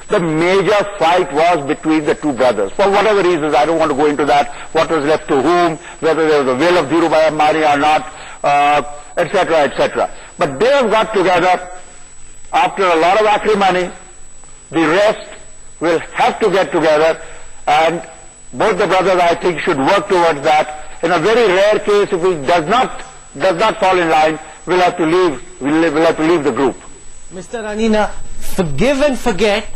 the major fight was between the two brothers. For whatever reasons, I don't want to go into that, what was left to whom, whether there was a will of Dhirubhai Ambani or not, etc., etc. But they have got together after a lot of acrimony. The rest will have to get together, and both the brothers, I think, should work towards that. In a very rare case, if he does not fall in line, we'll have to leave the group. Mr. Ranina, forgive and forget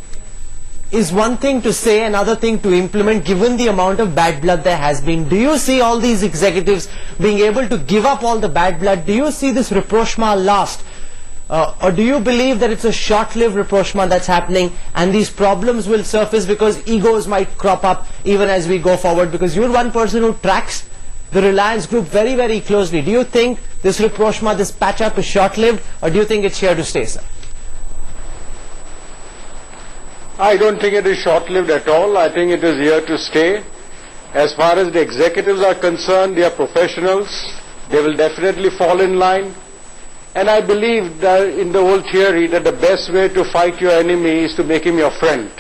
is one thing to say, another thing to implement, given the amount of bad blood there has been. Do you see all these executives being able to give up all the bad blood? Do you see this rapprochement last? Or do you believe that it's a short-lived rapprochement that's happening and these problems will surface because egos might crop up even as we go forward? Because you're one person who tracks the Reliance Group very, very closely. Do you think this rapprochement, this patch-up is short-lived, or do you think it's here to stay, sir? I don't think it is short-lived at all. I think it is here to stay. As far as the executives are concerned, they are professionals. They will definitely fall in line. And I believe that in the old theory that the best way to fight your enemy is to make him your friend.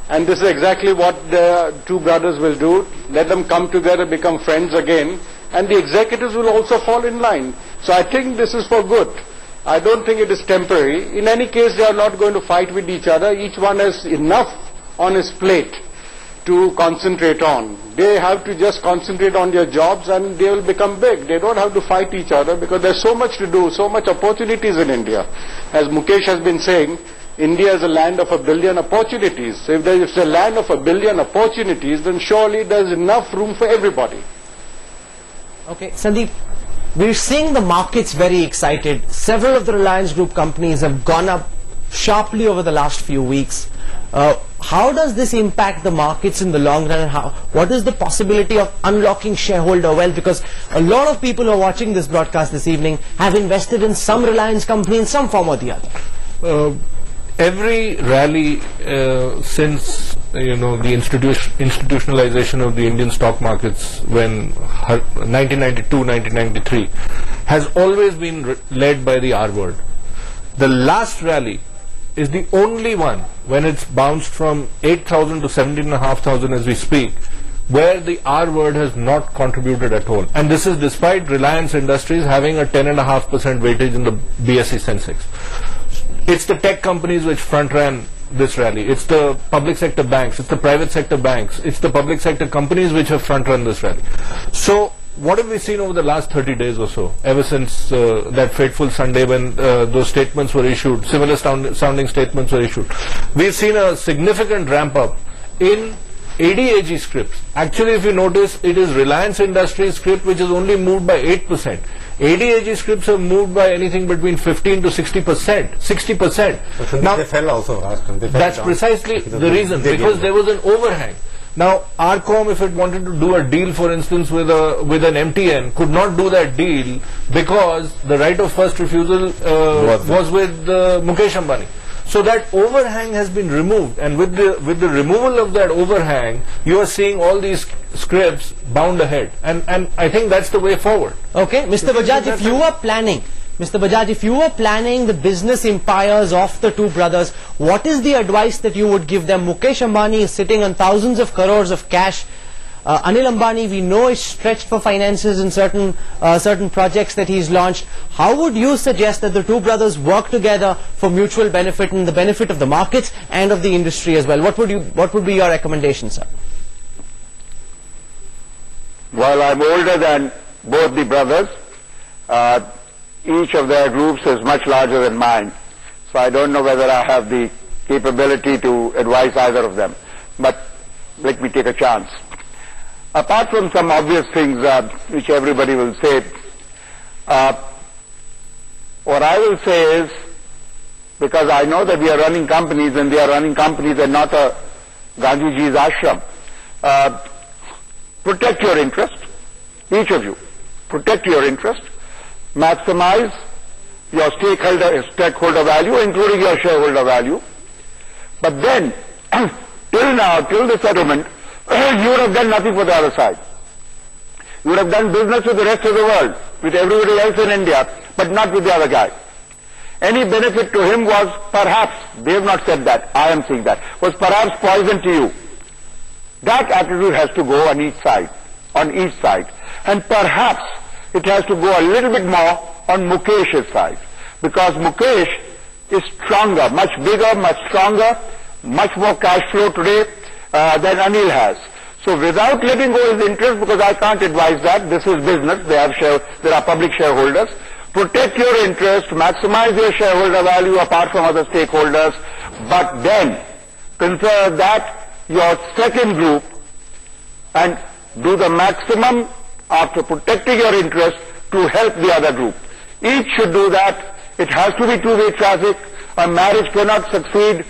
And this is exactly what the two brothers will do. Let them come together, become friends again, and the executives will also fall in line. So I think this is for good. I don't think it is temporary. In any case, they are not going to fight with each other. Each one has enough on his plate to concentrate on. They have to just concentrate on their jobs and they will become big. They don't have to fight each other because there's so much to do, so much opportunities in India. As Mukesh has been saying, India is a land of 1 billion opportunities. So if there is a land of 1 billion opportunities, then surely there's enough room for everybody. Okay, Sandeep, we're seeing the markets very excited. Several of the Reliance Group companies have gone up sharply over the last few weeks. How does this impact the markets in the long run, and what is the possibility of unlocking shareholder wealth? Because a lot of people who are watching this broadcast this evening have invested in some Reliance company in some form or the other. Every rally since the institutionalization of the Indian stock markets when 1992, 1993 has always been led by the R word. The last rally is the only one when it's bounced from 8,000 to 17,500 as we speak, where the R word has not contributed at all. And this is despite Reliance Industries having a 10.5% weightage in the BSE Sensex. It's the tech companies which front ran this rally. It's the public sector banks, it's the private sector banks, it's the public sector companies which have front run this rally. So what have we seen over the last 30 days or so, ever since that fateful Sunday when those statements were issued, similar sounding statements were issued? We've seen a significant ramp up in ADAG scripts. Actually, if you notice, it is Reliance Industries script which is only moved by 8%. ADAG scripts have moved by anything between 15 to 60%. 60%. Now, they fell also. That's precisely the reason, because there was an overhang. Now, RCom, if it wanted to do a deal, for instance, with an MTN, could not do that deal because the right of first refusal was with Mukesh Ambani. So that overhang has been removed, and with the removal of that overhang, you are seeing all these scripts bound ahead, and I think that's the way forward. Okay, Mr. Bajaj, if you were planning, the business empires of the two brothers, what is the advice that you would give them? Mukesh Ambani is sitting on thousands of crores of cash. Anil Ambani, we know, is stretched for finances in certain projects that he's launched. How would you suggest that the two brothers work together for mutual benefit and the benefit of the markets and of the industry as well? What would be your recommendation, sir? Well, I'm older than both the brothers. Each of their groups is much larger than mine, so I don't know whether I have the capability to advise either of them. But let me take a chance. Apart from some obvious things which everybody will say, what I will say is, because I know that we are running companies and they are running companies and not a Gandhiji's ashram, protect your interest, each of you, protect your interest, maximize your stakeholder value, including your shareholder value. But then, till now, till the settlement, you would have done nothing for the other side. You would have done business with the rest of the world, with everybody else in India, but not with the other guy. any benefit to him was perhaps, they have not said that, I am saying that, was perhaps poison to you. That attitude has to go on each side, And perhaps it has to go a little bit more on Mukesh's side, because Mukesh is stronger, much bigger, much stronger, much more cash flow today than Anil has. So without letting go his interest, because I can't advise that, this is business, there are public shareholders, protect your interest, maximize your shareholder value apart from other stakeholders, but then consider that your second group and do the maximum after protecting your interest to help the other group. Each should do that. It has to be two-way traffic. A marriage cannot succeed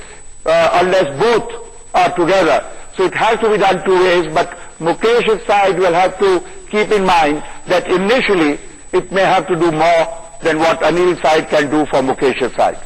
unless both are together. So it has to be done two ways, but Mukesh's side will have to keep in mind that initially it may have to do more than what Anil's side can do for Mukesh's side.